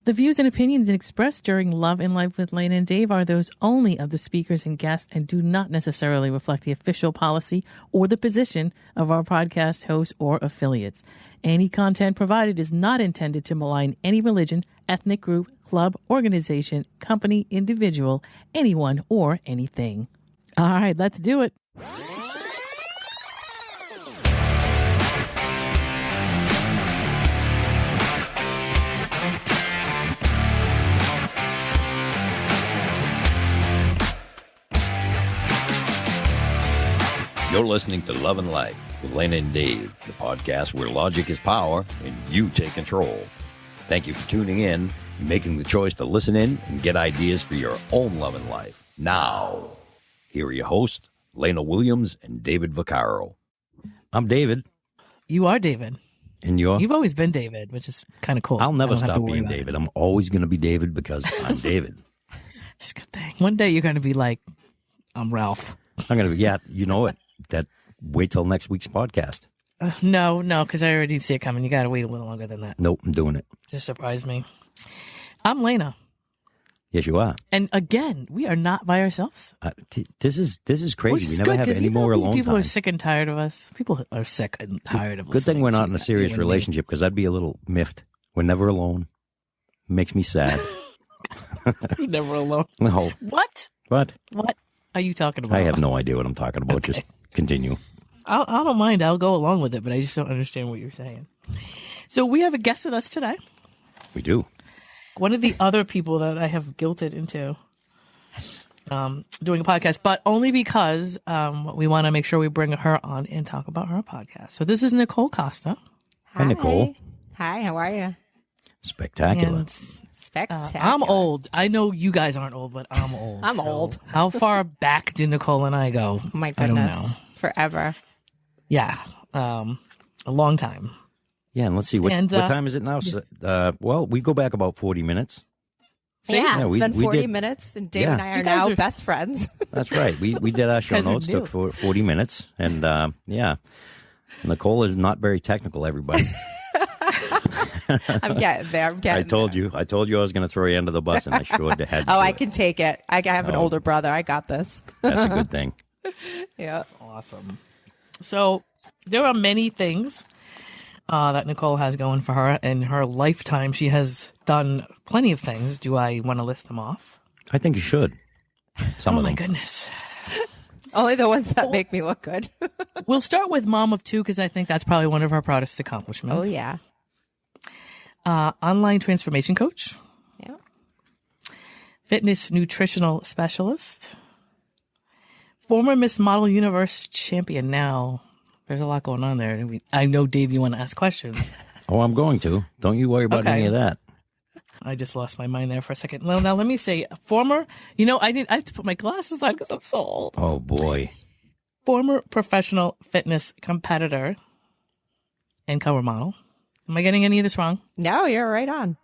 The views and opinions expressed during Love and Life with Lana and Dave are those only of the speakers and guests and do not necessarily reflect the official policy or the position of our podcast hosts or affiliates. Any content provided is not intended to malign any religion, ethnic group, club, organization, company, individual, anyone, or anything. All right, let's do it. You're listening to Love and Life with Lana and Dave, the podcast where logic is power and you take control. Thank you for tuning in and making the choice to listen in and get ideas for your own love and life. Now, here are your hosts, Lana Williams and David Vaccaro. I'm David. You are David. And You've always been David, which is kind of cool. I'll never stop being David. I'm always going to be David because I'm David. It's a good thing. One day you're going to be like, I'm Ralph. I'm going to be, yeah, you know it. Wait till next week's podcast. No, because I already see it coming. You got to wait a little longer than that. Nope, I'm doing it. Just surprise me. I'm Lana. Yes, you are. And again, we are not by ourselves. This is crazy. We never have any more alone time. People are sick and tired of us. People are sick and tired of us. Good thing we're not in a serious relationship because I'd be a little miffed. We're never alone. Makes me sad. You're never alone. No. What? What are you talking about? I have no idea what I'm talking about. Okay. Just continue. I don't mind. I'll go along with it, but I just don't understand what you're saying. So we have a guest with us today. We do. One of the other people that I have guilted into doing a podcast, but only because we want to make sure we bring her on and talk about her podcast. So this is Nicole Costa. Hi, Nicole. Hi, how are you? Spectacular. Spectacular. I'm old. I know you guys aren't old, but I'm old. I'm old. How far back do Nicole and I go? Oh my goodness. I don't know. Forever. Yeah. A long time. Yeah, and let's see. What time is it now? Well, we go back about 40 minutes. Yeah, it's been 40 minutes, and Dave and I are now best friends. That's right. We did our show notes, took 40 minutes, and Nicole is not very technical, everybody. I'm getting there. I told you I was going to throw you under the bus, and I sure had. I can take it. I have an older brother. I got this. That's a good thing. Yeah. Awesome. So there are many things that Nicole has going for her in her lifetime. She has done plenty of things. Do I want to list them off? I think you should. Some of them. Oh, my goodness. Only the ones that make me look good. We'll start with mom of two because I think that's probably one of her proudest accomplishments. Oh, yeah. Online transformation coach. Yeah. Fitness nutritional specialist. Former Miss Model Universe champion. Now, there's a lot going on there. I know, Dave, you want to ask questions. Oh, I'm going to. Don't you worry about any of that. I just lost my mind there for a second. Well, now let me say, former, I have to put my glasses on because I'm so old. Oh, boy. Former professional fitness competitor and cover model. Am I getting any of this wrong? No, you're right on.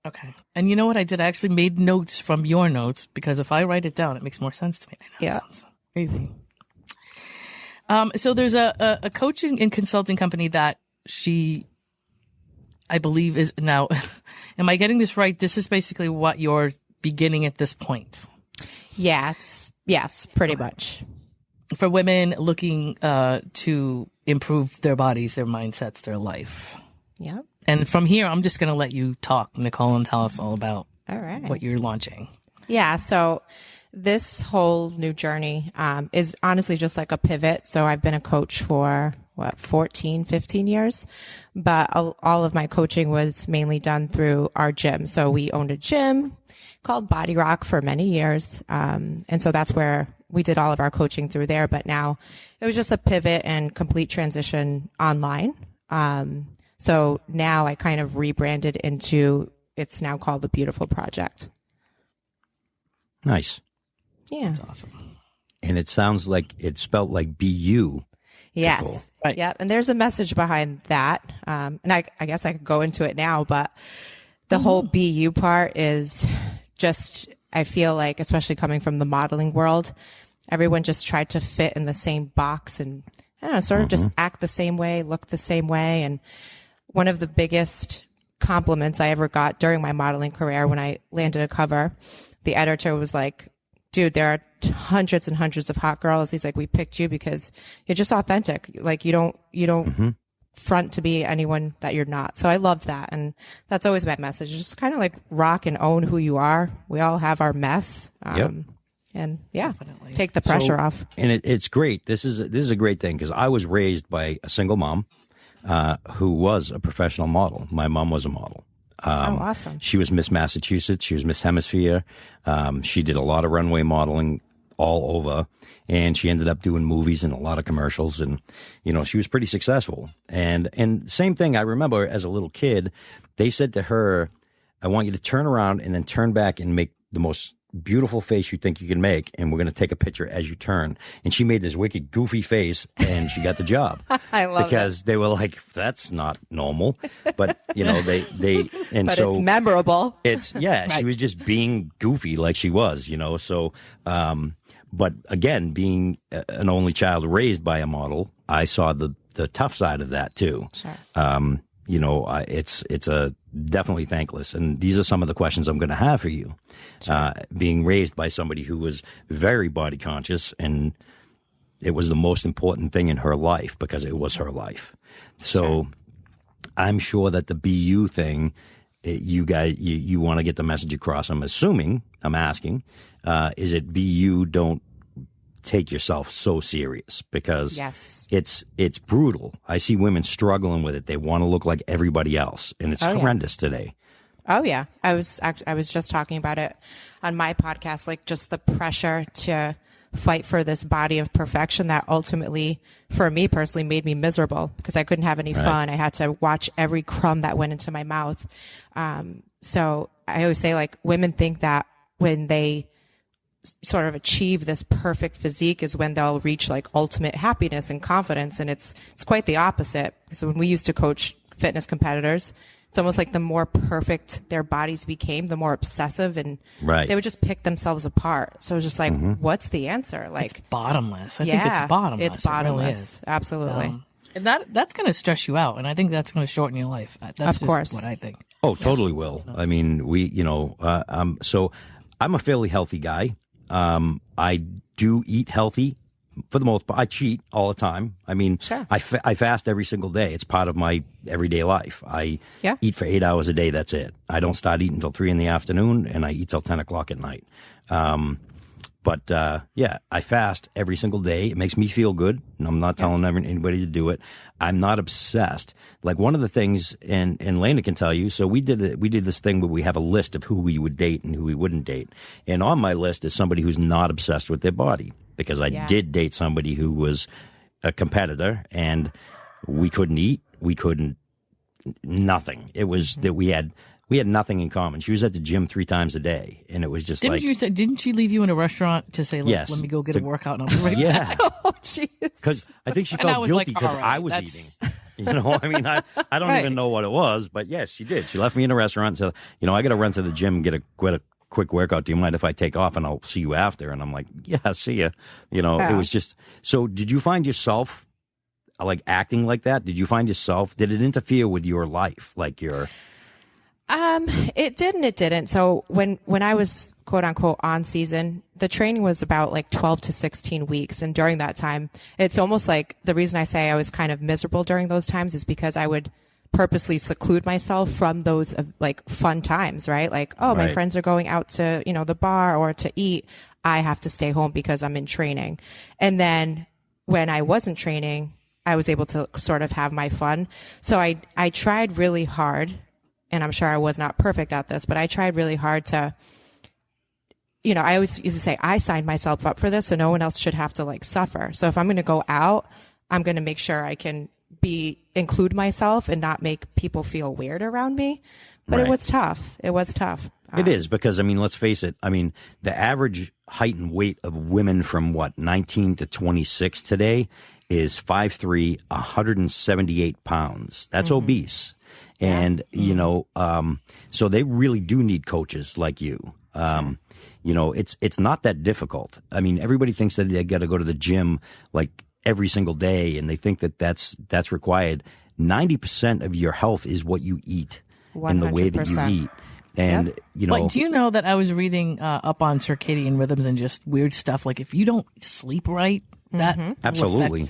Okay. And you know what I did? I actually made notes from your notes because if I write it down, it makes more sense to me. I know, it sounds crazy. So there's a coaching and consulting company that I believe is now, am I getting this right? This is basically what you're beginning at this point. Yeah, yes, pretty much. For women looking to improve their bodies, their mindsets, their life. Yeah. And from here, I'm just going to let you talk, Nicole, and tell us all about what you're launching. Yeah. So this whole new journey is honestly just like a pivot. So I've been a coach for 14, 15 years, but all of my coaching was mainly done through our gym. So we owned a gym called Body Rock for many years. And so that's where we did all of our coaching through there. But now it was just a pivot and complete transition online. So now I kind of rebranded into, it's now called the BeYoutiful Project. Nice. Yeah. That's awesome. And it sounds like it's spelled like BU. Yes. Right. Yep. And there's a message behind that. And I guess I could go into it now, but the whole BU part is just, I feel like, especially coming from the modeling world, everyone just tried to fit in the same box and, I don't know, sort of just act the same way, look the same way. And one of the biggest compliments I ever got during my modeling career when I landed a cover. The editor was like, dude, there are hundreds and hundreds of hot girls. He's like, we picked you because you're just authentic. Like you don't front to be anyone that you're not. So I loved that. And that's always my message. Just kind of like rock and own who you are. We all have our mess. And yeah, definitely take the pressure off. And it's great. This is a great thing because I was raised by a single mom who was a professional model. My mom was a model. Awesome. She was Miss Massachusetts. She was Miss Hemisphere. She did a lot of runway modeling all over, and she ended up doing movies and a lot of commercials, and she was pretty successful. And same thing, I remember as a little kid, they said to her, I want you to turn around and then turn back and make the most beautiful face you think you can make, and we're going to take a picture as you turn. And she made this wicked goofy face, and she got the job. I love because they were like, that's not normal, but they and but so it's memorable. It's right. She was just being goofy like she was, so but again, being an only child raised by a model, I saw the tough side of that too. Sure. It's a definitely thankless. And these are some of the questions I'm going to have for you. Sure. Being raised by somebody who was very body conscious, and it was the most important thing in her life because it was her life. So sure. I'm sure that the BU thing, you guys, you want to get the message across. I'm asking, is it BU don't take yourself so serious, because yes, it's brutal. I see women struggling with it. They want to look like everybody else, and it's horrendous today. Oh yeah, I was just talking about it on my podcast, like just the pressure to fight for this body of perfection that ultimately, for me personally, made me miserable because I couldn't have any fun. I had to watch every crumb that went into my mouth. So I always say, like, women think that when they sort of achieve this perfect physique is when they'll reach like ultimate happiness and confidence. And it's quite the opposite. So when we used to coach fitness competitors, it's almost like the more perfect their bodies became, the more obsessive, and they would just pick themselves apart. So it's just like, what's the answer? Like, it's bottomless. I think it's bottomless. It's bottomless. It really is. Absolutely. And that's going to stress you out. And I think that's going to shorten your life. That's of course what I think. Oh, totally will. I mean, so I'm a fairly healthy guy. I do eat healthy for the most part. I cheat all the time. I mean, sure. I fast every single day. It's part of my everyday life. I eat for 8 hours a day. That's it. I don't start eating until 3 p.m, and I eat till 10 o'clock at night. But I fast every single day. It makes me feel good, and I'm not telling anybody to do it. I'm not obsessed. Like, one of the things, and Lana can tell you, so we did this thing where we have a list of who we would date and who we wouldn't date. And on my list is somebody who's not obsessed with their body, because I did date somebody who was a competitor, and we couldn't eat. We couldn't, nothing. It was that we had nothing in common. She was at the gym 3 times a day, and it was just didn't she leave you in a restaurant to say, yes, let me go get a workout and I'll be right back? Oh, jeez. Because I think she felt guilty because I was eating. I mean, I don't even know what it was, but yes, she did. She left me in a restaurant and said, I got to run to the gym and get a quick workout. Do you mind if I take off and I'll see you after? And I'm like, yeah, see ya. It was just, so did you find yourself like acting like that? Did it interfere with your life? Like your... It did and it didn't. So when I was quote unquote on season, the training was about like 12 to 16 weeks. And during that time, it's almost like the reason I say I was kind of miserable during those times is because I would purposely seclude myself from those like fun times, right? Like, my friends are going out to, the bar or to eat. I have to stay home because I'm in training. And then when I wasn't training, I was able to sort of have my fun. So I tried really hard. And I'm sure I was not perfect at this, but I tried really hard to, I always used to say, I signed myself up for this, so no one else should have to like suffer. So if I'm going to go out, I'm going to make sure I can include myself and not make people feel weird around me. But it was tough. It was tough. It is, because, I mean, let's face it. I mean, the average height and weight of women from 19 to 26 today is 5'3", 178 pounds. That's obese. And, so they really do need coaches like you. It's not that difficult. I mean, everybody thinks that they got to go to the gym like every single day, and they think that that's required. 90% of your health is what you eat. in the way that you eat. And, you know, like, do you know that I was reading up on circadian rhythms and just weird stuff? Like, if you don't sleep right, that absolutely.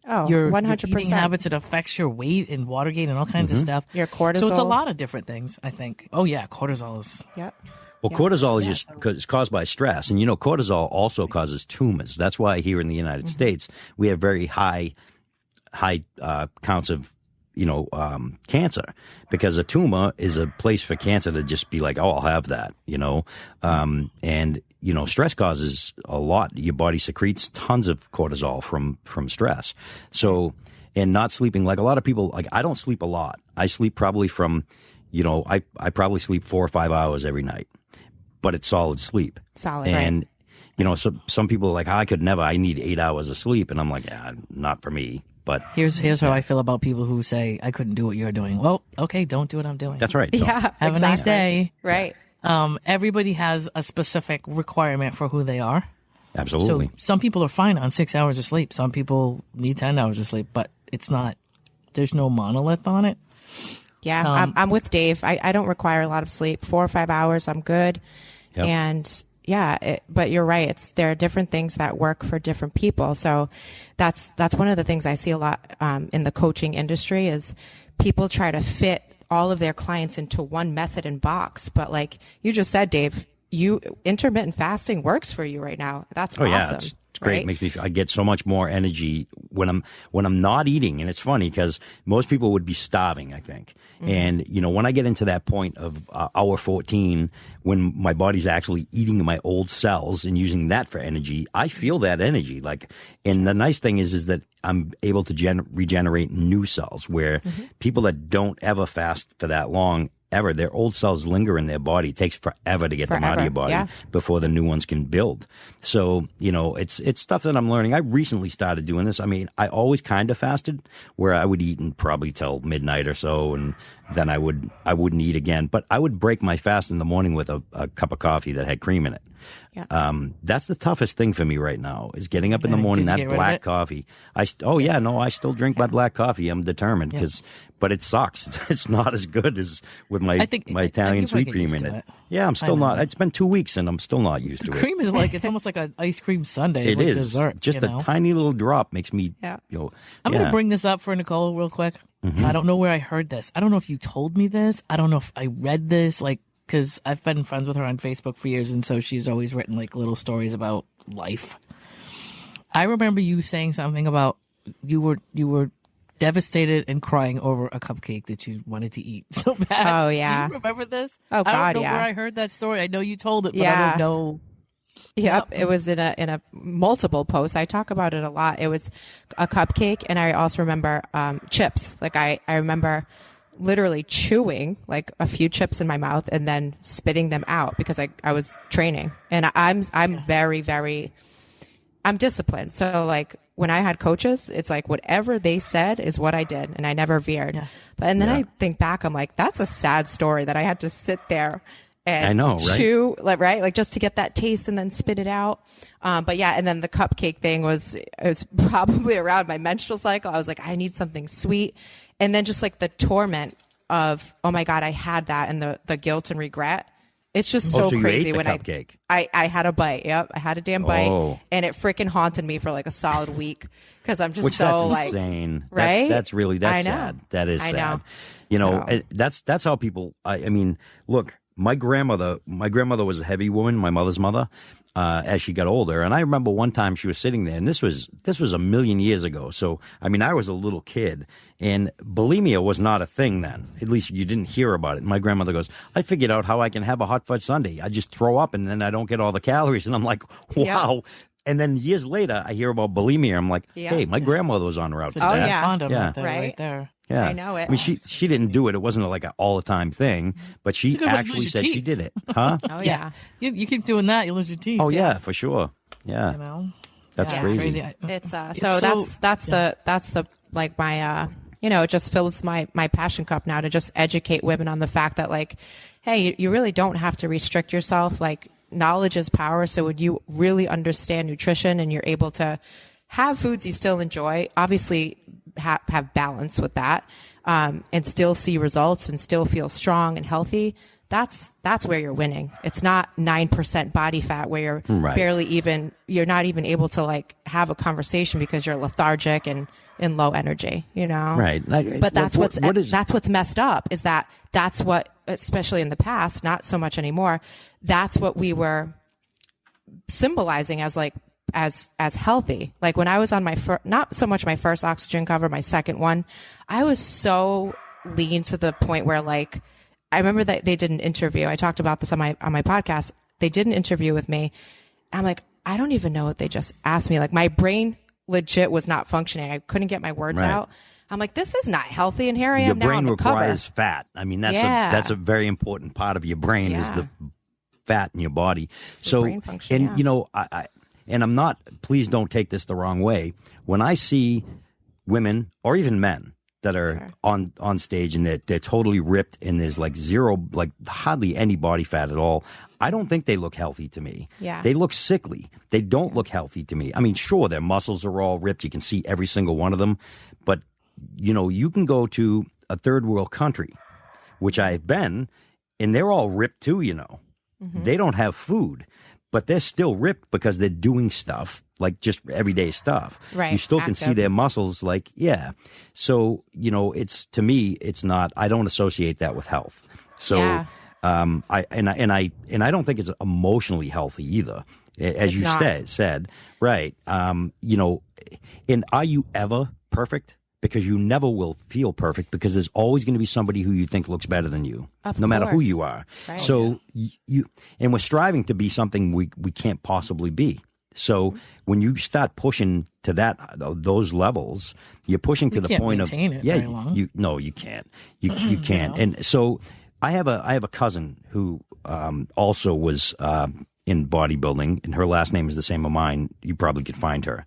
Your 100%. eating habits, it affects your weight and Watergate and all kinds of stuff. Your cortisol. So it's a lot of different things, I think. Oh, yeah, cortisol is... Yep. Well, cortisol is just it's caused by stress. And, you know, cortisol also causes tumors. That's why here in the United States, we have very high counts of, you know, cancer, because a tumor is a place for cancer to just be like, oh, I'll have that, you know. And, you know, stress causes a lot. Your body secretes tons of cortisol from stress. So, and not sleeping, like a lot of people, like I don't sleep a lot. I sleep probably from, you know, I probably sleep 4 or 5 hours every night, but it's solid sleep. And, you know, so some people are like, I could never, I need 8 hours of sleep. And I'm like, yeah, not for me. But here's how I feel about people who say I couldn't do what you're doing. Well, okay, don't do what I'm doing. That's right. Yeah, have a nice day. Right. Everybody has a specific requirement for who they are. Absolutely. So some people are fine on 6 hours of sleep. Some people need 10 hours of sleep, but it's not. There's no monolith on it. Yeah, I'm with Dave. I don't require a lot of sleep. 4 or 5 hours, I'm good. Yep. And yeah, but you're right. There are different things that work for different people. So that's one of the things I see a lot in the coaching industry is people try to fit all of their clients into one method and box. But like you just said, Dave, intermittent fasting works for you right now. That's awesome. Yeah, it's great. Right? It makes me I get so much more energy when I'm not eating. And it's funny because most people would be starving, I think. And, you know, when I get into that point of hour 14, when my body's actually eating my old cells and using that for energy, I feel that energy. Like, and the nice thing is that I'm able to regenerate new cells, where people that don't ever fast for that long, ever, their old cells linger in their body. It takes forever to get them out of your body before the new ones can build. So, you know, it's stuff that I'm learning. I recently started doing this. I mean, I always kind of fasted, where I would eat and probably till midnight or so, and then I wouldn't eat again. But I would break my fast in the morning with a cup of coffee that had cream in it. Yeah. That's the toughest thing for me right now, is getting up in the morning, that black coffee. I still drink my black coffee. I'm determined, but it sucks. It's not as good as with my Italian sweet cream in it. Yeah, I'm still not. It's been 2 weeks and I'm still not used to it. Cream is like, it's almost like an ice cream sundae. It like is. Dessert, just a tiny little drop makes me, I'm going to bring this up for Nicole real quick. I don't know where I heard this. I don't know if you told me this. I don't know if I read this, like, because I've been friends with her on Facebook for years, and so she's always written like little stories about life. I remember you saying something about you were devastated and crying over a cupcake that you wanted to eat so bad. Oh yeah, do you remember this? Oh God, I don't know where I heard that story. I know you told it, but I don't know. Yep, it was in a multiple posts. I talk about it a lot. It was a cupcake, and I also remember chips. Like I remember literally chewing like a few chips in my mouth and then spitting them out because I was training, and I'm very, very, I'm disciplined. So like when I had coaches, it's like whatever they said is what I did, and I never veered. And then I think back, I'm like, that's a sad story that I had to sit there and I know, chew, like just to get that taste and then spit it out. But yeah, and then the cupcake thing was probably around my menstrual cycle. I was like, I need something sweet. And then just like the torment of, oh my God, I had that, and the guilt and regret. It's just so crazy. You ate when the cupcake. I had a bite. Yep. I had a damn bite, and it freaking haunted me for like a solid week because I'm just that's like insane. Right? That's sad. That is sad. Know. You know, that's how people, I mean, look, my grandmother was a heavy woman, my mother's mother, as she got older. And I remember one time she was sitting there, and this was a million years ago. So, I mean, I was a little kid, and bulimia was not a thing then. At least you didn't hear about it. And my grandmother goes, I figured out how I can have a hot fudge sundae. I just throw up, and then I don't get all the calories. And I'm like, wow. Yep. And then years later, I hear about bulimia. I'm like, hey, my grandmother was on route to that. Right there. Yeah. I know it. I mean, she didn't do it. It wasn't like an all the time thing, but she actually said she did it. Huh? Oh yeah. You keep doing that, you lose your teeth. Oh yeah, for sure. Yeah. You know? That's crazy. It's that's the like my it just fills my passion cup now to just educate women on the fact that like, hey, you really don't have to restrict yourself. Like, knowledge is power. So when you really understand nutrition and you're able to have foods you still enjoy, obviously have balance with that. and still see results and still feel strong and healthy, that's where you're winning. It's not 9% body fat where you're you're not even able to like have a conversation because you're lethargic and in low energy, you know? Right. But that's what's messed up is that's what, especially in the past, not so much anymore, that's what we were symbolizing as like, as healthy. Like when I was on my not so much my first oxygen cover, my second one, I was so lean to the point where like, I remember that they did an interview. I talked about this on my podcast. They did an interview with me. I'm like, I don't even know what they just asked me. Like my brain legit was not functioning. I couldn't get my words out. I'm like, this is not healthy. And here I am now on the cover. Your brain requires fat. I mean, that's a very important part of your brain is the fat in your body. So, brain function, and you know, and I'm not, please don't take this the wrong way. When I see women or even men that are on stage and they're totally ripped and there's like zero, like hardly any body fat at all, I don't think they look healthy to me. Yeah. They look sickly. They don't look healthy to me. I mean, sure, their muscles are all ripped. You can see every single one of them. But, you know, you can go to a third world country, which I've been, and they're all ripped too, you know. Mm-hmm. They don't have food, but they're still ripped because they're doing stuff, like just everyday stuff. Right. You still can see their muscles, like, yeah. So, you know, it's, to me, it's not, I don't associate that with health. So, I don't think it's emotionally healthy either, as you said, right. You know, and are you ever perfect? Because you never will feel perfect because there's always going to be somebody who you think looks better than you, no matter who you are. Right. So and we're striving to be something we can't possibly be. So when you start pushing to those levels, you're pushing to the point of very long. You can't. You can't. And so I have a cousin who also was in bodybuilding, and her last name is the same as mine. You probably could find her.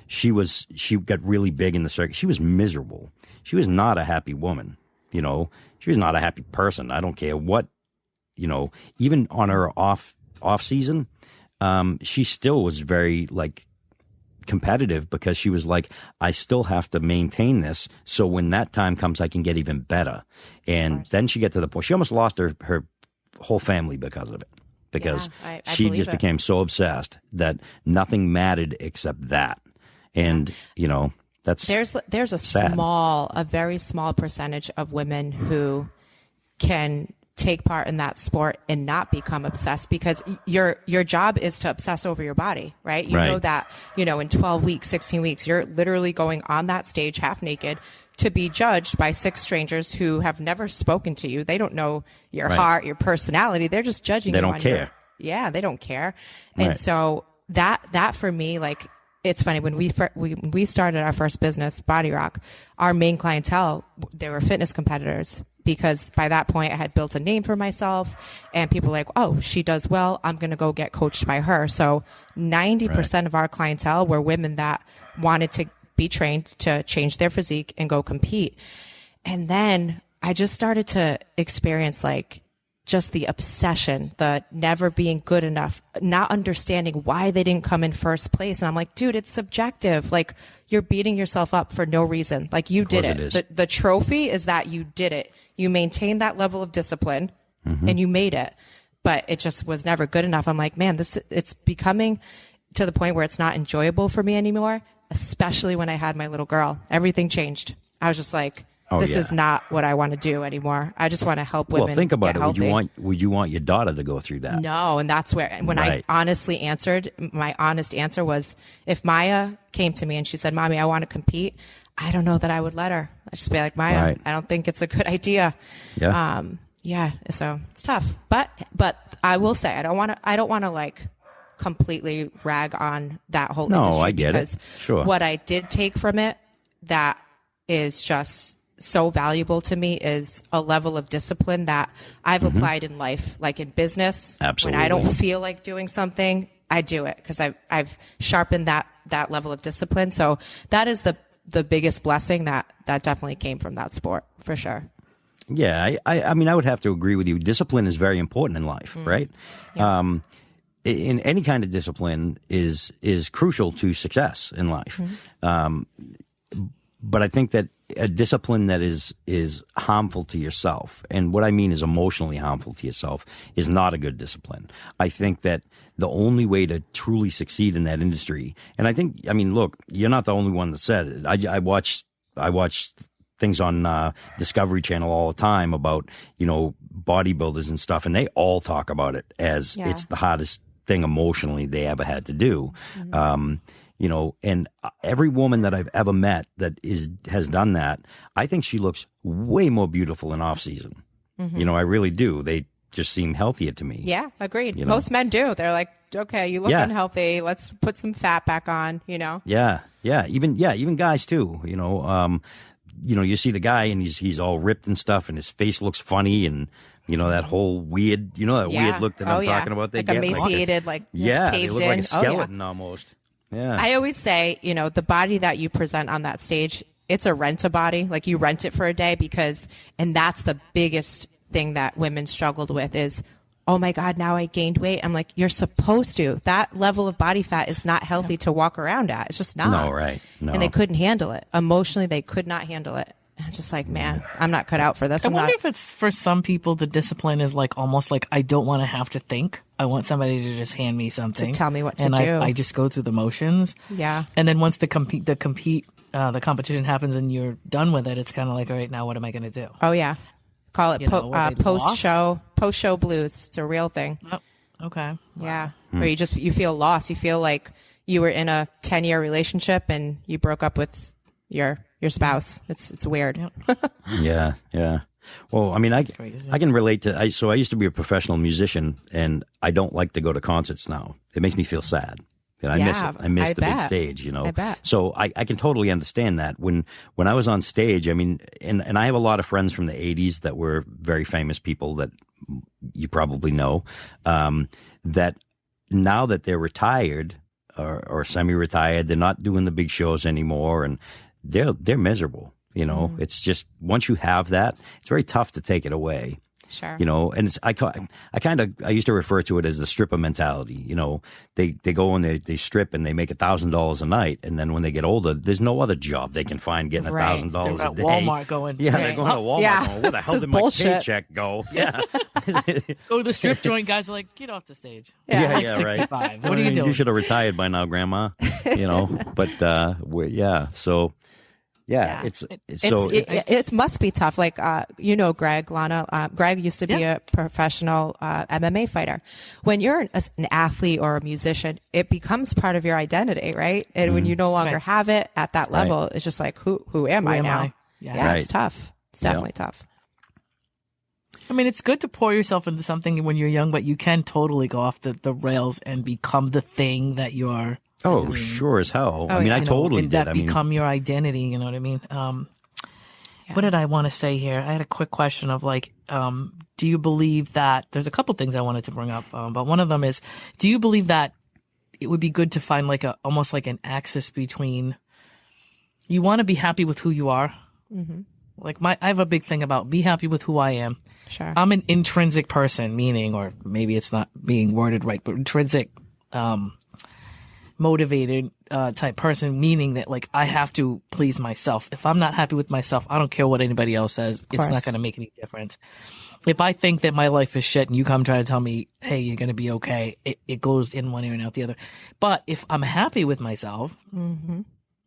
She got really big in the circuit. She was miserable. She was not a happy woman. You know, she was not a happy person. I don't care what, you know, even on her off season, she still was very like competitive because she was like, I still have to maintain this. So when that time comes, I can get even better. And then she got to the point, she almost lost her whole family because of it. Because she just became so obsessed that nothing mattered except that. And, you know, that's there's a very small percentage of women who can take part in that sport and not become obsessed, because your job is to obsess over your body, right? You know that, you know, in 12 weeks, 16 weeks, you're literally going on that stage half naked to be judged by 6 strangers who have never spoken to you. They don't know your heart, your personality. They're just judging you. They don't care. They don't care. And so that for me, like, it's funny, when we started our first business, Body Rock, our main clientele, they were fitness competitors, because by that point I had built a name for myself and people were like, oh, she does well, I'm going to go get coached by her. So 90% of our clientele were women that wanted to be trained to change their physique and go compete. And then I just started to experience like just the obsession, the never being good enough, not understanding why they didn't come in first place. And I'm like, dude, it's subjective. Like, you're beating yourself up for no reason. Like, you did it. The trophy is that you did it. You maintained that level of discipline and you made it, but it just was never good enough. I'm like, man, it's becoming to the point where it's not enjoyable for me anymore, especially when I had my little girl. Everything changed. I was just like, this is not what I want to do anymore. I just want to help women. Well, think about get it. Healthy. Would you want your daughter to go through that? No, and that's where, when I honestly answered, my honest answer was, if Maya came to me and she said, Mommy, I want to compete, I don't know that I would let her. I'd just be like, Maya, I don't think it's a good idea. Yeah. So it's tough, but I will say, I don't want to like completely rag on that whole industry. I get because it. Sure. What I did take from it that is just so valuable to me is a level of discipline that I've applied in life, like in business. Absolutely. When I don't feel like doing something, I do it because I've sharpened that level of discipline. So that is the biggest blessing that definitely came from that sport, for sure. Yeah, I mean, I would have to agree with you. Discipline is very important in life, right? Yeah. In any kind of discipline is crucial to success in life. But I think that a discipline that is harmful to yourself. And what I mean is emotionally harmful to yourself is not a good discipline. I think that the only way to truly succeed in that industry, and I mean, look, you're not the only one that said it. I watch things on Discovery Channel all the time about, bodybuilders and stuff, and they all talk about it as it's the hardest thing emotionally they ever had to do. And every woman that I've ever met that has done that, I think she looks way more beautiful in off season. I really do. They just seem healthier to me. Yeah, agreed. Most men do. They're like, okay, you look unhealthy. Let's put some fat back on, Yeah. Even guys too, you see the guy and he's all ripped and stuff and his face looks funny and, that whole weird, weird look that I'm talking about. They like get emaciated, they look like a skeleton almost. Yeah. I always say, the body that you present on that stage, it's a rent-a-body. Like you rent it for a day and that's the biggest thing that women struggled with is, oh my God, now I gained weight. I'm like, you're supposed to. That level of body fat is not healthy to walk around at. It's just not. No, right. No. And they couldn't handle it. Emotionally, they could not handle it. I'm just like, man, I'm not cut out for this. I wonder if it's for some people, the discipline is like almost like I don't want to have to think. I want somebody to just hand me something. To tell me what to do. And I just go through the motions. Yeah. And then once the competition happens and you're done with it, it's kind of like, all right, now what am I going to do? Oh, yeah. Call it post-show blues. It's a real thing. Oh, okay. Yeah. Or you feel lost. You feel like you were in a 10-year relationship and you broke up with your spouse. It's weird. Yep. Yeah. Well, I mean, I can relate to, so I used to be a professional musician and I don't like to go to concerts now. It makes me feel sad. And I miss it. I miss the big stage, I bet. So I can totally understand that. When I was on stage, I mean, and I have a lot of friends from the 80s that were very famous people that you probably know, that now that they're retired or semi-retired, they're not doing the big shows anymore and they're miserable. It's just, once you have that, it's very tough to take it away. Sure. And I used to refer to it as the stripper mentality. They go and they strip and they make $1,000 a night. And then when they get older, there's no other job they can find getting $1,000 a day. Walmart going. Yeah, they're going to Walmart going, where the hell did my paycheck go? Yeah. Go to the strip joint, guys are like, get off the stage. Yeah, like 65. Right. What are you doing? You should have retired by now, Grandma. But so. Yeah, it must be tough. Like, Greg, Lana, Greg used to be a professional MMA fighter. When you're an athlete or a musician, it becomes part of your identity, right? And when you no longer have it at that level, it's just like, who am I now? Yeah, it's tough. It's definitely tough. I mean, it's good to pour yourself into something when you're young, but you can totally go off the rails and become the thing that you are. Oh, sure as hell. I mean, I totally did. That become your identity, you know what I mean? What did I want to say here? I had a quick question of like, do you believe that, there's a couple things I wanted to bring up, but one of them is, do you believe that it would be good to find like almost like an axis between, you want to be happy with who you are? Mm-hmm. Like I have a big thing about be happy with who I am. Sure. I'm an intrinsic person, meaning, or maybe it's not being worded right, but intrinsic, motivated type person, meaning that like I have to please myself. If I'm not happy with myself, I don't care what anybody else says. It's not going to make any difference. If I think that my life is shit and you come try to tell me, hey, you're going to be okay, it goes in one ear and out the other. But if I'm happy with myself,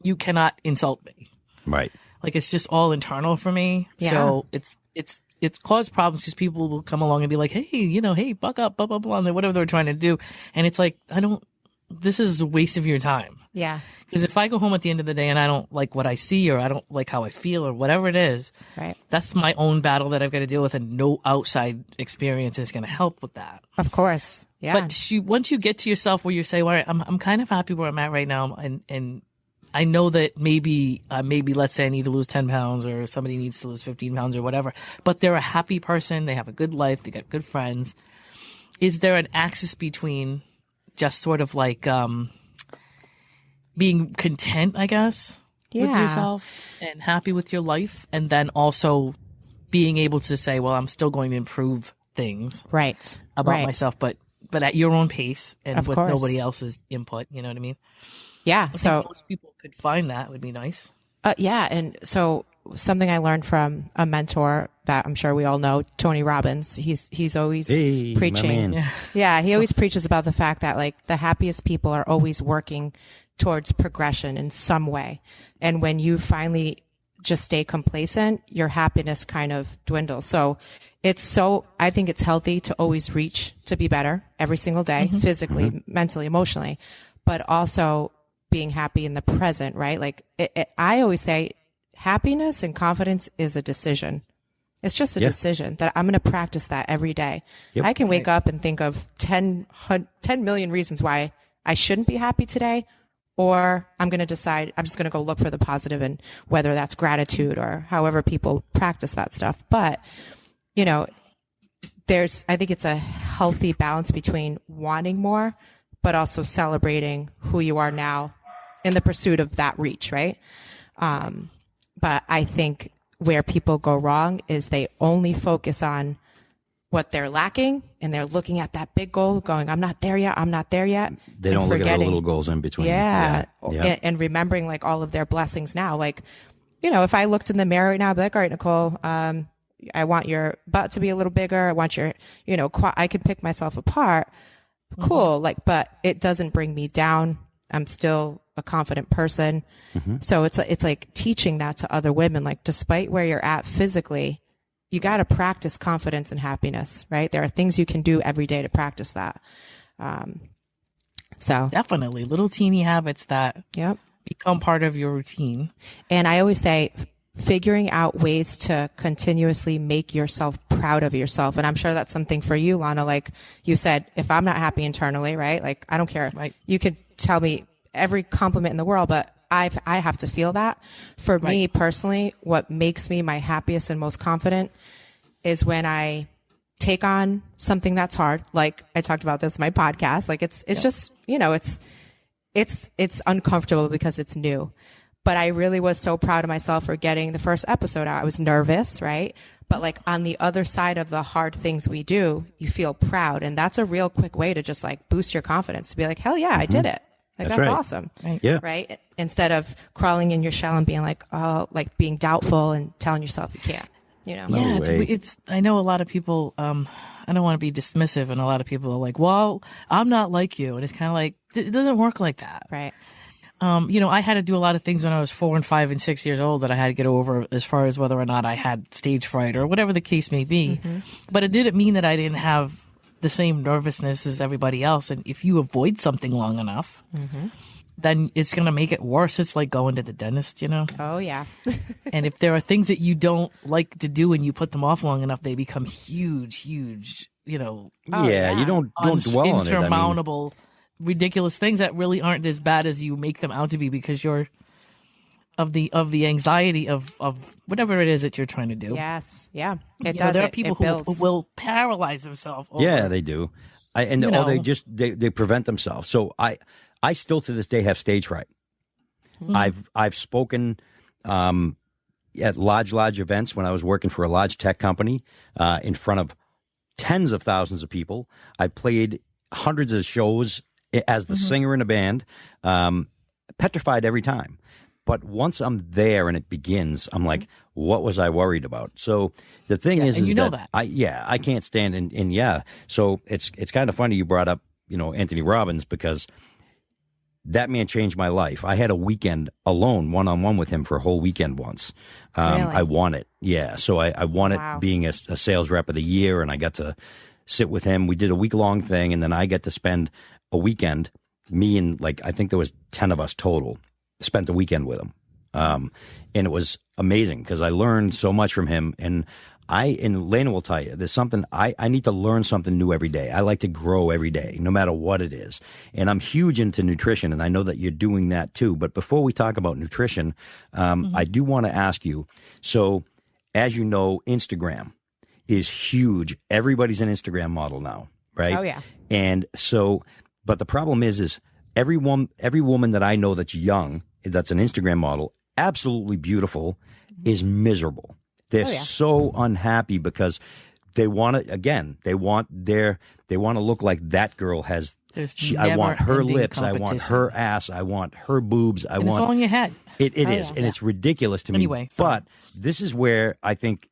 you cannot insult me. Right. Like it's just all internal for me. Yeah. So it's caused problems because people will come along and be like, hey, hey, buck up, blah, blah, blah, and whatever they're trying to do. And it's like, this is a waste of your time. Yeah. Because if I go home at the end of the day and I don't like what I see or I don't like how I feel or whatever it is, right, that's my own battle that I've got to deal with, and no outside experience is going to help with that. Of course. Yeah. But once you get to yourself where you say, well, I'm kind of happy where I'm at right now, and I know that maybe let's say I need to lose 10 pounds or somebody needs to lose 15 pounds or whatever, but they're a happy person, they have a good life, they got good friends. Is there an axis between just sort of like being content, I guess, with yourself and happy with your life, and then also being able to say, well, I'm still going to improve things about myself, but at your own pace and with nobody else's input, you know what I mean? Yeah. I think most people could find that would be nice. Yeah. And so something I learned from a mentor that I'm sure we all know, Tony Robbins. He's always preaching. Yeah, he always preaches about the fact that like the happiest people are always working towards progression in some way. And when you finally just stay complacent, your happiness kind of dwindles. So I think it's healthy to always reach to be better every single day, physically, mentally, emotionally, but also being happy in the present, right? Like I always say happiness and confidence is a decision. It's just a decision that I'm going to practice that every day. Yep. I can wake up and think of 10 million reasons why I shouldn't be happy today, or I'm going to decide I'm just going to go look for the positive, and whether that's gratitude or however people practice that stuff. But, you know, I think it's a healthy balance between wanting more, but also celebrating who you are now in the pursuit of that reach, right? But I think where people go wrong is they only focus on what they're lacking, and they're looking at that big goal going, I'm not there yet. They don't look at the little goals in between. Yeah. And remembering like all of their blessings now. Like, you know, if I looked in the mirror right now, I'd be like, all right, Nicole, I want your butt to be a little bigger. I want your, you know, I could pick myself apart. Cool. Like, but it doesn't bring me down. I'm still a confident person. So it's like teaching that to other women, like despite where you're at physically, you got to practice confidence and happiness, right? There are things you can do every day to practice that. So definitely little teeny habits that become part of your routine. And I always say figuring out ways to continuously make yourself proud of yourself. And I'm sure that's something for you, Lana. Like you said, if I'm not happy internally, right? Like I don't care. Right. You could tell me every compliment in the world, but I have to feel that. For me personally, what makes me my happiest and most confident is when I take on something that's hard. Like I talked about this in my podcast. Like it's just, you know, it's uncomfortable because it's new. But I really was so proud of myself for getting the first episode out. I was nervous, right? But like on the other side of the hard things we do, you feel proud. And that's a real quick way to just like boost your confidence, to be like, hell yeah, I did it. Like that's awesome. Right. Yeah. Right. Instead of crawling in your shell and being like, oh, like being doubtful and telling yourself you can't, you know? Yeah. It's, I know a lot of people, I don't want to be dismissive, and a lot of people are like, well, I'm not like you. And it's kind of like, it doesn't work like that. Right. You know, I had to do a lot of things when I was 4 and 5 and 6 years old that I had to get over, as far as whether or not I had stage fright or whatever the case may be. But it didn't mean that I didn't have the same nervousness as everybody else. And if you avoid something long enough, then it's going to make it worse. It's like going to the dentist, you know? Oh, yeah. And if there are things that you don't like to do and you put them off long enough, they become huge, you know. You don't dwell on it. Insurmountable, ridiculous things that really aren't as bad as you make them out to be, because you're of the anxiety of whatever it is that you're trying to do. Yes. Yeah. It You does. know, there are people who will paralyze themselves. Yeah, they do. They prevent themselves. So I still to this day have stage fright. I've spoken at large events when I was working for a large tech company in front of tens of thousands of people. I played hundreds of shows as the singer in a band, petrified every time. But once I'm there and it begins, I'm like, what was I worried about? So the thing is you know that I can't stand and so it's kind of funny you brought up, you know, Anthony Robbins, because that man changed my life. I had a weekend alone, one-on-one with him for a whole weekend once. Really? I won it. Yeah. So I won it being a sales rep of the year, and I got to sit with him. We did a week-long thing, and then I get to spend a weekend, me and like, I think there was 10 of us total, spent the weekend with him. And it was amazing because I learned so much from him. And Lana will tell you, there's something, I need to learn something new every day. I like to grow every day, no matter what it is. And I'm huge into nutrition, and I know that you're doing that too. But before we talk about nutrition, I do want to ask you, so as you know, Instagram is huge. Everybody's an Instagram model now, right? Oh, yeah. And so, but the problem is every woman that I know that's young, that's an Instagram model, absolutely beautiful, is miserable. They're so unhappy because they want to, again, they want to look like that girl has. I want her lips. I want her ass. I want her boobs. It's all in your head. It is, and it's ridiculous to me. Anyway, but this is where I think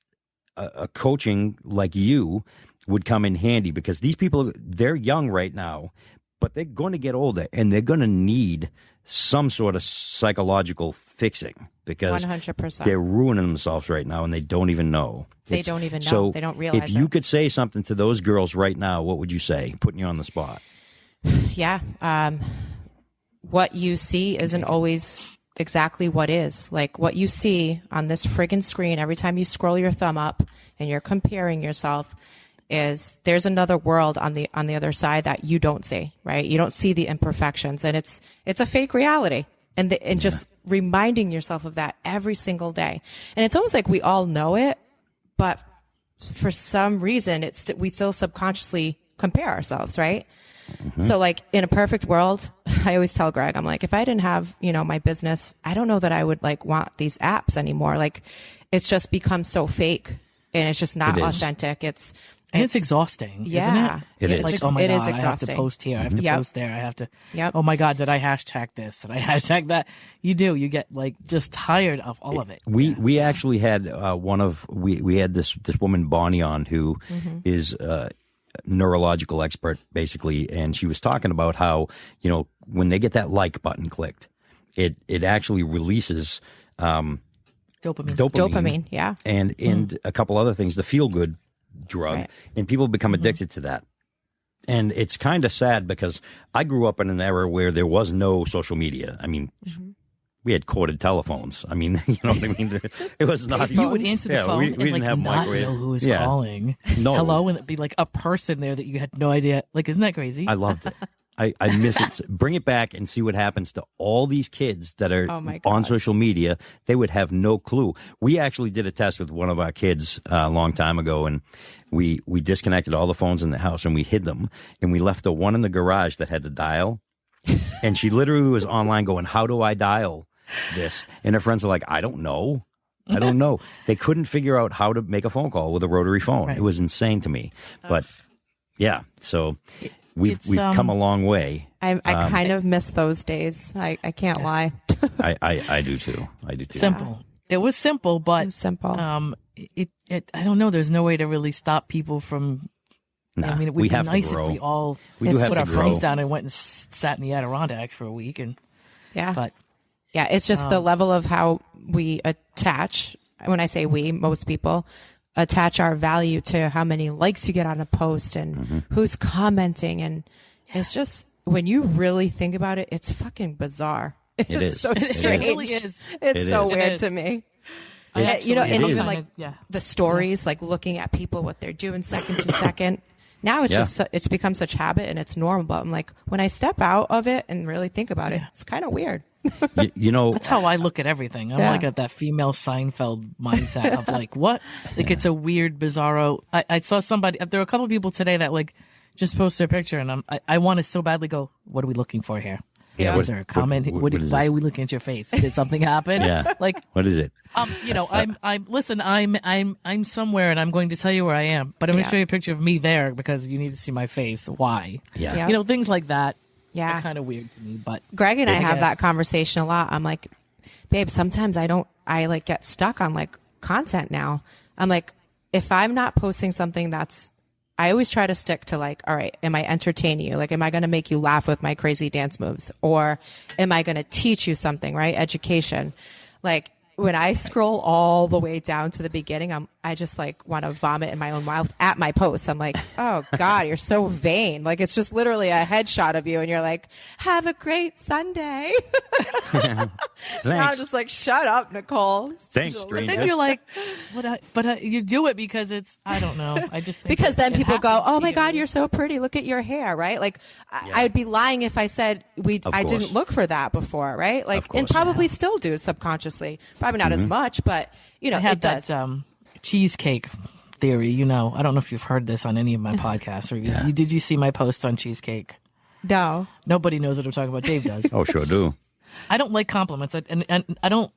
a coaching like you would come in handy, because these people, they're young right now, but they're going to get older, and they're going to need some sort of psychological fixing, because 100%. they're ruining themselves right now, and they don't even know. They don't even know. So they don't realize if you could say something to those girls right now, what would you say? Putting you on the spot. Yeah. What you see isn't always exactly what is. Like, what you see on this friggin' screen every time you scroll your thumb up and you're comparing yourself, is there's another world on the other side that you don't see, right? You don't see the imperfections, and it's a fake reality. And just reminding yourself of that every single day. And it's almost like we all know it, but for some reason we still subconsciously compare ourselves, right? Mm-hmm. So like in a perfect world, I always tell Greg, I'm like, if I didn't have, my business, I don't know that I would like want these apps anymore. Like, it's just become so fake, and it's just not authentic. It's exhausting, yeah, isn't it? It is. Like, oh my it God, is exhausting. I have to post here. I have to post there. I have to, oh my God, did I hashtag this? Did I hashtag that? You get like just tired of all of it. We actually had we had this woman, Bonnie, on, who is neurological expert basically, and she was talking about how when they get that like button clicked, it actually releases dopamine, yeah, and a couple other things, the feel good drug, right. And people become addicted to that. And it's kind of sad, because I grew up in an era where there was no social media. I mean, we had corded telephones. I mean, you know what I mean? It was not. You would answer the phone and didn't have not microwave. know who was calling. No. Hello, and it'd be like a person there that you had no idea. Like, isn't that crazy? I loved it. I miss it. Bring it back and see what happens to all these kids that are on social media. They would have no clue. We actually did a test with one of our kids a long time ago, and we disconnected all the phones in the house and we hid them, and we left the one in the garage that had the dial. And she literally was online going, "How do I dial this?" And her friends are like, "I don't know. I don't know." They couldn't figure out how to make a phone call with a rotary phone. Right. It was insane to me. But yeah, so we've come a long way. I kind of miss those days. I can't lie. I do too. Simple. It was simple, but it was simple. I don't know. There's no way to really stop people from. Nah, I mean, it would be nice if we all put our phones down and went and sat in the Adirondacks for a week, and but it's just the level of how we attach. When I say we, most people attach our value to how many likes you get on a post and who's commenting, and it's just, when you really think about it, it's fucking bizarre. It's so strange. It really is. It's so weird to me. And even like the stories, like looking at people, what they're doing second to second. Now it's just, it's become such habit and it's normal. But I'm like, when I step out of it and really think about it, it's kind of weird. That's how I look at everything. I'm like at that female Seinfeld mindset of like, what? Like, it's a weird, bizarro. I saw somebody, there were a couple of people today that like just posted a picture, and I want to so badly go, what are we looking for here? Yeah, was there a comment? Why are we looking at your face? Did something happen? Like, what is it? I'm somewhere, and I'm going to tell you where I am, but I'm going to show you a picture of me there because you need to see my face. Why? Yeah. Things like that. Yeah, are kind of weird to me. But Greg and I have that conversation a lot. I'm like, babe, sometimes I like get stuck on like content now. I'm like, if I'm not posting something I always try to stick to like, all right, am I entertaining you? Like, am I going to make you laugh with my crazy dance moves? Or am I going to teach you something, right? Education. Like, when I scroll all the way down to the beginning, I just like want to vomit in my own mouth at my posts. I'm like, oh God, you're so vain. Like, it's just literally a headshot of you, and you're like, have a great Sunday. I'm just like, shut up, Nicole. Thanks, stranger. Then you're like, but you do it because it's, I don't know. I just think because then people go, oh my God, you're so pretty. Look at your hair, right? Like, I'd be lying if I said I didn't look for that before, right? Like, and probably still do subconsciously. Probably not as much, but it does. That, cheesecake theory. I don't know if you've heard this on any of my podcasts. Or did you see my post on cheesecake? No. Nobody knows what I'm talking about. Dave does. Oh, sure do. I don't like compliments, and I don't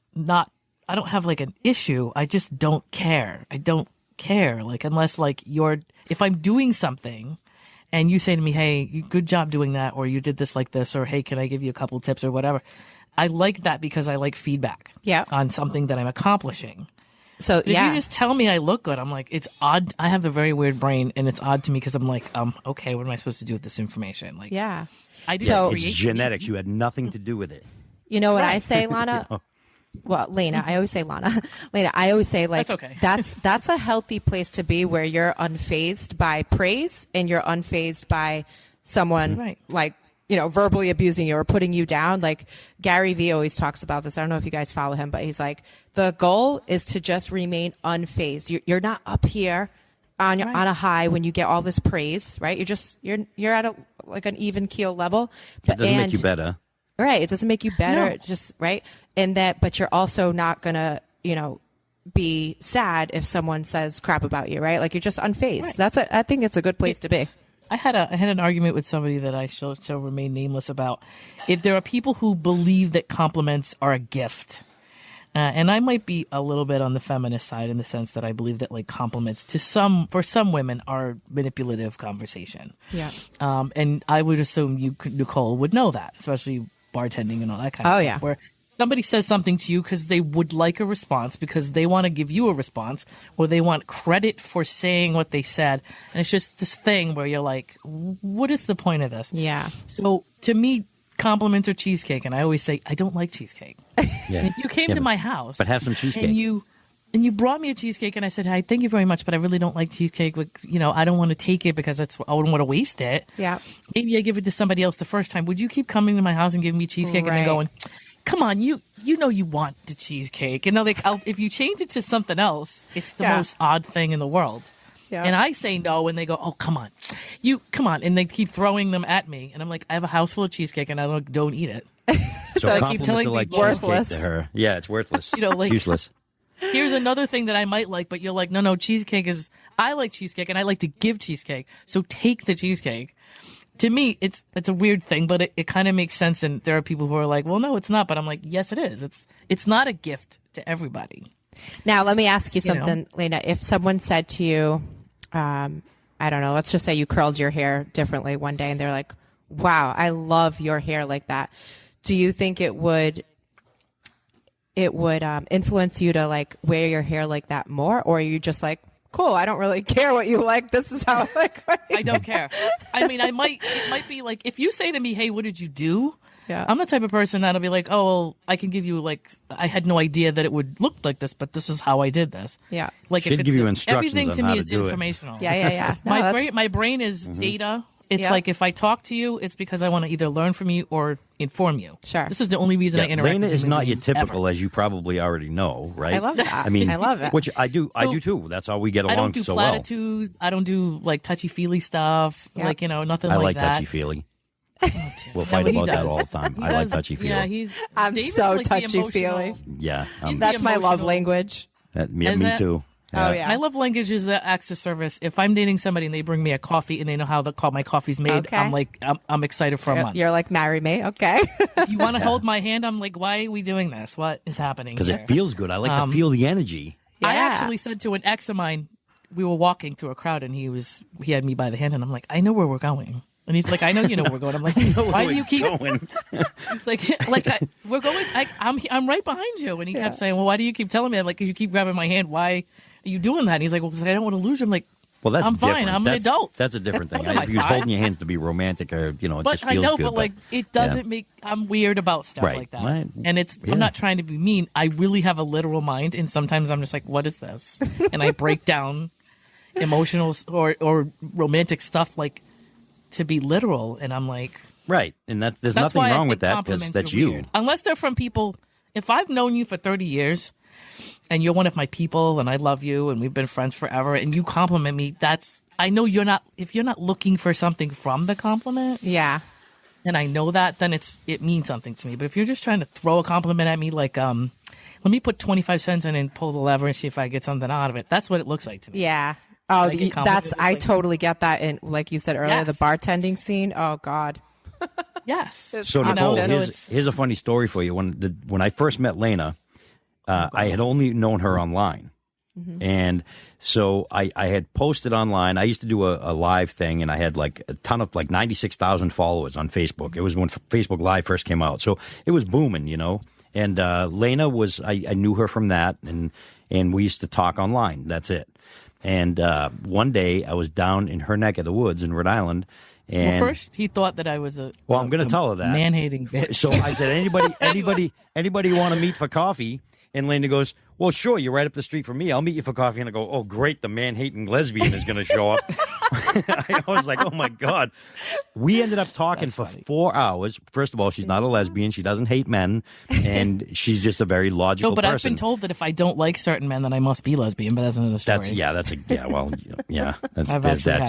have like an issue. I just don't care. I don't care. Like, unless like if I'm doing something and you say to me, hey, good job doing that, or you did this like this, or hey, can I give you a couple tips or whatever? I like that because I like feedback on something that I'm accomplishing. So if you just tell me I look good, I'm like, it's odd. I have a very weird brain, and it's odd to me because I'm like, okay, what am I supposed to do with this information? Like, I did. So it's genetics. You had nothing to do with it. You know what I say, Lana? Well, Lana, I always say Lana. Lana, I always say like that's okay. that's a healthy place to be, where you're unfazed by praise and you're unfazed by someone like, verbally abusing you or putting you down. Like Gary Vee always talks about this. I don't know if you guys follow him, but he's like, the goal is to just remain unfazed. You're not up here on a high when you get all this praise, right? You're at an even keel level. But it doesn't make you better. Right. It doesn't make you better. No. It's just right. But you're also not gonna, be sad if someone says crap about you, right? Like you're just unfazed. Right. I think it's a good place to be. I had an argument with somebody that I shall remain nameless about. If there are people who believe that compliments are a gift, and I might be a little bit on the feminist side in the sense that I believe that like compliments for some women are manipulative conversation. Yeah. And I would assume Nicole would know that, especially bartending and all that kind of stuff. Yeah. Where somebody says something to you because they would like a response, because they want to give you a response, or they want credit for saying what they said. And it's just this thing where you're like, what is the point of this? Yeah. So to me, compliments are cheesecake. And I always say, I don't like cheesecake. Yeah. And you came to my house. But have some cheesecake. And you brought me a cheesecake, and I said, "Hi, thank you very much, but I really don't like cheesecake. I don't want to take it because I wouldn't want to waste it. Yeah, maybe I give it to somebody else the first time. Would you keep coming to my house and giving me cheesecake and then going, come on, you want the cheesecake? And if you change it to something else, it's the most odd thing in the world. Yeah. And I say no, and they go, oh, come on, and they keep throwing them at me, and I'm like, I have a house full of cheesecake, and I don't eat it. So I keep telling me worthless to her. Yeah, it's worthless. Useless. Here's another thing that I might like, but you're like, no, cheesecake is, I like cheesecake and I like to give cheesecake. So take the cheesecake. To me, it's a weird thing, but it kind of makes sense. And there are people who are like, well, no, it's not. But I'm like, yes, it is. It's not a gift to everybody. Now, let me ask you something, Lena. If someone said to you, I don't know, let's just say you curled your hair differently one day and they're like, wow, I love your hair like that. Do you think it would influence you to like wear your hair like that more, or are you just like, cool, I don't really care what you like, this is how I like I don't care. I mean, it might be like, if you say to me, hey, what did you do? Yeah. I'm the type of person that'll be like, oh, well, I can give you like, I had no idea that it would look like this, but this is how I did this. Yeah. Like should give you instructions everything on to how me to is do informational. It. Yeah. No, my brain is data. It's like if I talk to you, it's because I want to either learn from you or inform you. Sure. This is the only reason I interact Lena with is not your typical, ever. as you probably already know, right? I love that. I mean, I love it. Which I do too. That's how we get along so well. I don't do platitudes. I don't do like touchy-feely stuff. Yep. Like, nothing like that. I like touchy-feely. We'll fight about that all the time. I like touchy-feely. Yeah, I'm David's so like touchy-feely. Yeah. That's my love language. Me too. Oh, yeah. My love language is acts of service. If I'm dating somebody and they bring me a coffee and they know how my coffee's made, okay. I'm like, I'm excited for a month. You're like, marry me, okay? If you want to hold my hand, I'm like, why are we doing this? What is happening? Because it feels good. I like to feel the energy. Yeah. I actually said to an ex of mine, we were walking through a crowd and he had me by the hand and I'm like, I know where we're going. And he's like, I know you know where we're going. I'm like, why do you keep going? He's like we're going. I'm right behind you. And he kept saying, well, why do you keep telling me? I'm like, because you keep grabbing my hand. Why are you doing that? And he's like, well, because I don't want to lose you. I'm like, well, I'm fine. I'm an adult. That's a different thing. He was holding your hand to be romantic, or it just feels good. I know, but like, it doesn't make. I'm weird about stuff like that, right. And I'm not trying to be mean. I really have a literal mind, and sometimes I'm just like, what is this? And I break down emotional or romantic stuff like to be literal, and I'm like, right. And there's nothing wrong with that because that's you. Weird. Unless they're from people. If I've known you for 30 years. And you're one of my people, and I love you, and we've been friends forever, and you compliment me, I know if you're not looking for something from the compliment. Yeah. And I know that, then it means something to me. But if you're just trying to throw a compliment at me, like, let me put 25 cents in and pull the lever and see if I get something out of it. That's what it looks like to me. Yeah. Oh, I totally get that in, like you said earlier, the bartending scene. Oh, God. Yes. So, Nicole, here's a funny story for you. When I first met Lena, I had only known her online. And so I had posted online. I used to do a live thing, and I had like a ton of like 96,000 followers on Facebook. It was when Facebook Live first came out. So it was booming, you know. And Lana was, I knew her from that, and we used to talk online. That's it. And one day I was down in her neck of the woods in Rhode Island. And first he thought that I was I'm going to tell her that. Man-hating bitch. So I said, anybody want to meet for coffee? And Lana goes, well, sure, you're right up the street from me. I'll meet you for coffee. And I go, oh, great, the man-hating lesbian is going to show up. I was like, oh, my God. We ended up talking for 4 hours. First of all, she's not a lesbian. She doesn't hate men. And she's just a very logical person. I've been told that if I don't like certain men, then I must be lesbian. But that's another story. There's that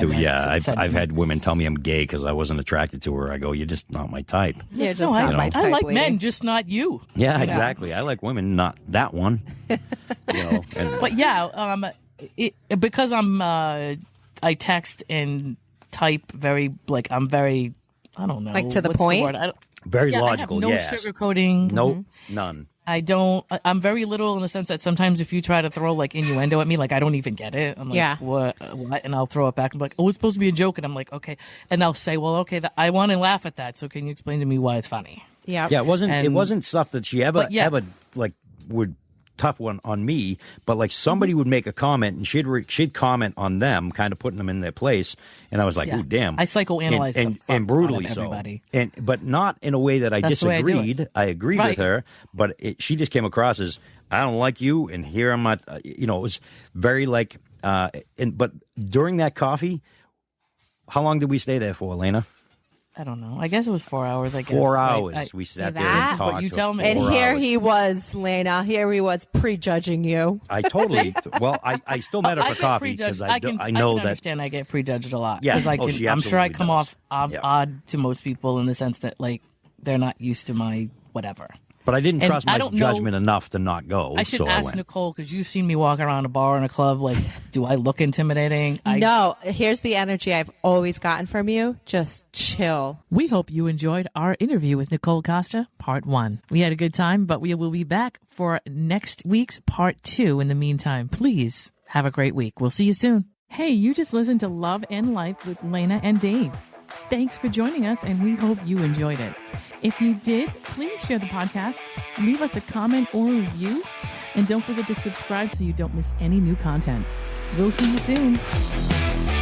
too. Yeah, I've had women tell me I'm gay because I wasn't attracted to her. I go, you're just not my type. You're just not my type. I like men, just not you. Yeah, exactly. I like women, not that one. But yeah, because I text and type very, like, I'm very, I don't know, like to the point. Very logical. I have no sugarcoating. Nope, none. I'm very little in the sense that sometimes if you try to throw like innuendo at me, like I don't even get it. I'm like, what? And I'll throw it back. I'm like, oh, it's supposed to be a joke. And I'm like, okay. And I'll say, well, okay, I want to laugh at that. So can you explain to me why it's funny? Yeah. Yeah. It wasn't stuff that she ever like would tough one on me, but like somebody would make a comment and she'd comment on them, kind of putting them in their place, and I was like, "Ooh, damn!" I psychoanalyze and brutally so, everybody. but not in a way that I disagreed. I agreed with her, but she just came across as, "I don't like you," and here I'm not. It was very like. But during that coffee, how long did we stay there for, Elena? I don't know. I guess it was 4 hours. 4 hours. We sat there and talked. What you tell me. And here he was, Lana. Here he was prejudging you. I totally. Well, I still met her for coffee because I know that. Understand. I get prejudged a lot. Yeah. Because I'm sure I come off odd to most people in the sense that like they're not used to my whatever. But I didn't trust my judgment enough to not go. I should ask Nicole, because you've seen me walk around a bar and a club. Like, do I look intimidating? No. Here's the energy I've always gotten from you. Just chill. We hope you enjoyed our interview with Nicole Costa, part 1. We had a good time, but we will be back for next week's part 2. In the meantime, please have a great week. We'll see you soon. Hey, you just listened to Love and Life with Lana and Dave. Thanks for joining us, and we hope you enjoyed it. If you did, please share the podcast, leave us a comment or review, and don't forget to subscribe so you don't miss any new content. We'll see you soon.